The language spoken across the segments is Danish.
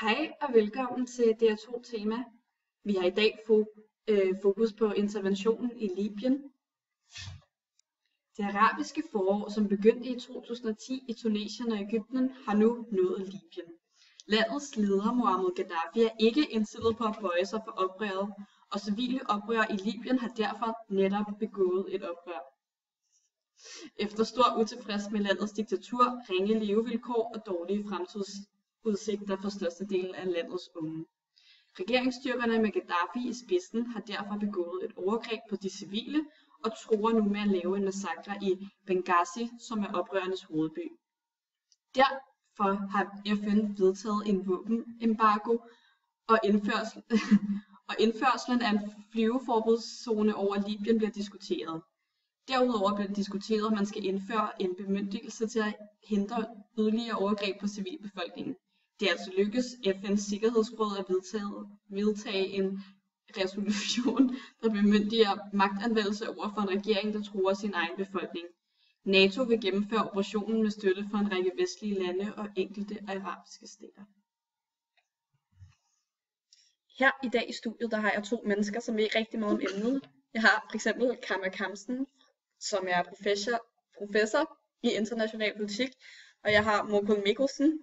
Hej og velkommen til DR2 Tema. Vi har i dag fokus på interventionen i Libyen. Det arabiske forår, som begyndte i 2010 i Tunesien og Egypten, har nu nået Libyen. Landets leder Muammar Gaddafi er ikke indstillet på at bøje sig for oprøret, og civile oprørere i Libyen har derfor netop begået et oprør. Efter stor utilfreds med landets diktatur, ringe levevilkår og dårlige fremtidsudsigter for størstedelen af landets unge. Regeringsstyrkerne med Gaddafi i spidsen har derfor begået et overgreb på de civile og truer nu med at lave en massakre i Benghazi, som er oprørernes hovedby. Derfor har FN vedtaget en våbenembargo, og indførslen af en flyveforbudszone over Libyen bliver diskuteret. Derudover bliver det diskuteret, om man skal indføre en bemyndigelse til at hindre yderligere overgreb på civilbefolkningen. Det er altså lykkedes FN's Sikkerhedsråd at vedtage en resolution, der bemyndiger magtanvendelse over for en regering, der truer sin egen befolkning. NATO vil gennemføre operationen med støtte fra en række vestlige lande og enkelte arabiske stater. Her i dag i studiet, der har jeg to mennesker, som ved rigtig meget om emnet. Jeg har for eksempel Kamma Kamsen, som er professor i international politik, og jeg har Mokul Mikkelsen,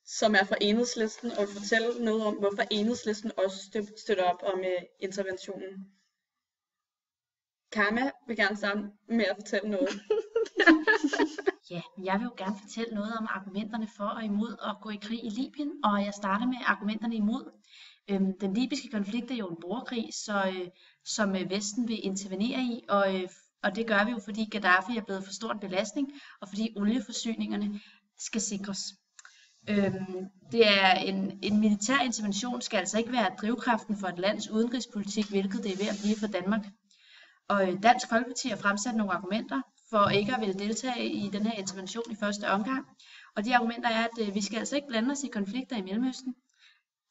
som er fra Enhedslisten, og vil fortælle noget om, hvorfor Enhedslisten også støtter op om interventionen. Kamma vil gerne starte med at fortælle noget. Ja, jeg vil jo gerne fortælle noget om argumenterne for og imod at gå i krig i Libyen, og jeg starter med argumenterne imod. Den libyske konflikt er jo en borgerkrig, som Vesten vil intervenere i, og det gør vi jo, fordi Gaddafi er blevet for stor en belastning, og fordi olieforsyningerne skal sikres. Det er en militær intervention skal altså ikke være drivkraften for et lands udenrigspolitik, hvilket det er ved at blive for Danmark. Og Dansk Folkeparti har fremsat nogle argumenter for ikke at ville deltage i den her intervention i første omgang. Og de argumenter er, at vi skal altså ikke blande os i konflikter i Mellemøsten,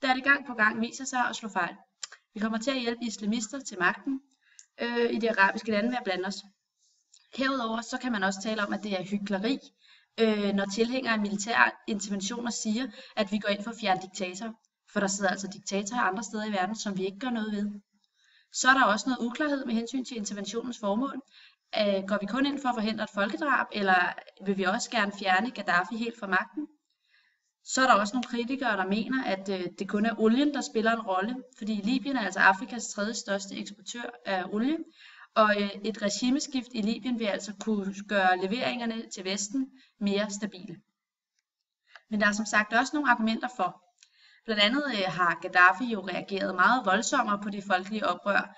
da det gang på gang viser sig at slå fejl. Vi kommer til at hjælpe islamister til magten i de arabiske lande ved at blande os. Herudover så kan man også tale om, at det er hykleri, når tilhængere af militære interventioner siger, at vi går ind for at fjerne diktatorer. For der sidder altså diktatorer andre steder i verden, som vi ikke gør noget ved. Så er der også noget uklarhed med hensyn til interventionens formål. Går vi kun ind for at forhindre et folkedrab, eller vil vi også gerne fjerne Gaddafi helt fra magten? Så er der også nogle kritikere, der mener, at det kun er olien, der spiller en rolle, fordi Libyen er altså Afrikas tredje største eksportør af olie, og et regimeskift i Libyen vil altså kunne gøre leveringerne til Vesten mere stabile. Men der er som sagt også nogle argumenter for. Blandt andet har Gaddafi jo reageret meget voldsommere på det folkelige oprør,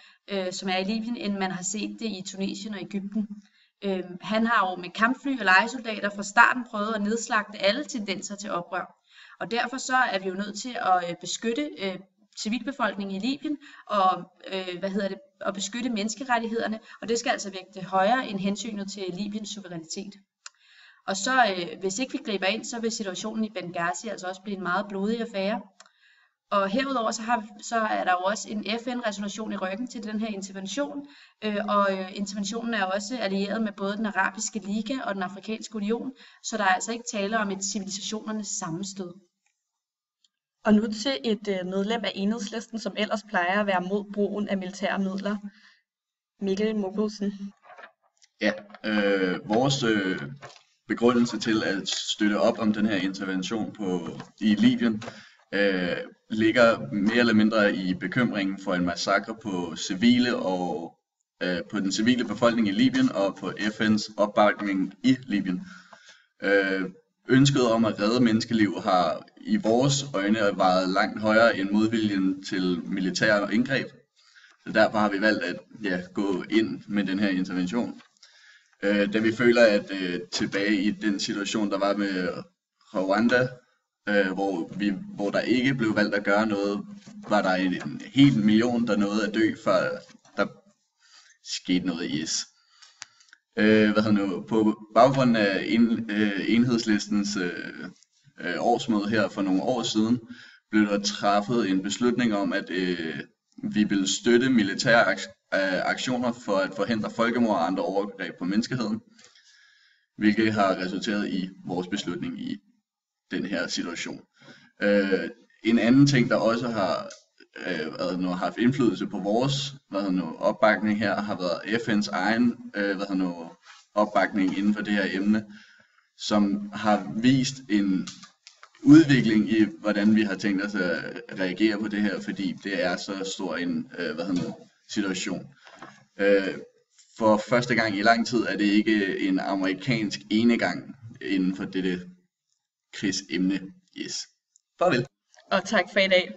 som er i Libyen, end man har set det i Tunesien og Egypten. Han har jo med kampfly og lejesoldater fra starten prøvet at nedslagte alle tendenser til oprør. Og derfor så er vi jo nødt til at beskytte civilbefolkningen i Libyen og beskytte menneskerettighederne, og det skal altså vægte højere end hensynet til Libyens suverænitet. Og så hvis ikke vi griber ind, så vil situationen i Benghazi altså også blive en meget blodig affære. Og herudover så er der jo også en FN-resolution i ryggen til den her intervention, og interventionen er også allieret med både den arabiske liga og den afrikanske union, så der er altså ikke tale om et civilisationernes sammenstød. Og nu til et medlem af Enhedslisten, som ellers plejer at være mod brugen af militære midler. Mikkel Mokkelsen. Ja, vores begrundelse til at støtte op om den her intervention i Libyen ligger mere eller mindre i bekymringen for en massakre på civile og på den civile befolkning i Libyen og på FN's opbakning i Libyen. Ønsket om at redde menneskeliv har i vores øjne vejet langt højere end modviljen til militære indgreb. Så derfor har vi valgt at gå ind med den her intervention. Da vi føler, at tilbage i den situation, der var med Rwanda, hvor der ikke blev valgt at gøre noget, var der en hel million, der nåede at dø, før der skete noget i IS. På baggrund af Enhedslistens årsmøde her for nogle år siden, blev der træffet en beslutning om, at vi vil støtte militære aktioner for at forhindre folkemord og andre overgreb på menneskeheden, hvilket har resulteret i vores beslutning i den her situation. En anden ting, der også har haft indflydelse på vores opbakning her, har været FN's egen opbakning inden for det her emne, som har vist en udvikling i, hvordan vi har tænkt os at reagere på det her, fordi det er så stor en situation. For første gang i lang tid er det ikke en amerikansk enegang inden for dette krigsemne. Yes. Farvel. Og tak for i dag.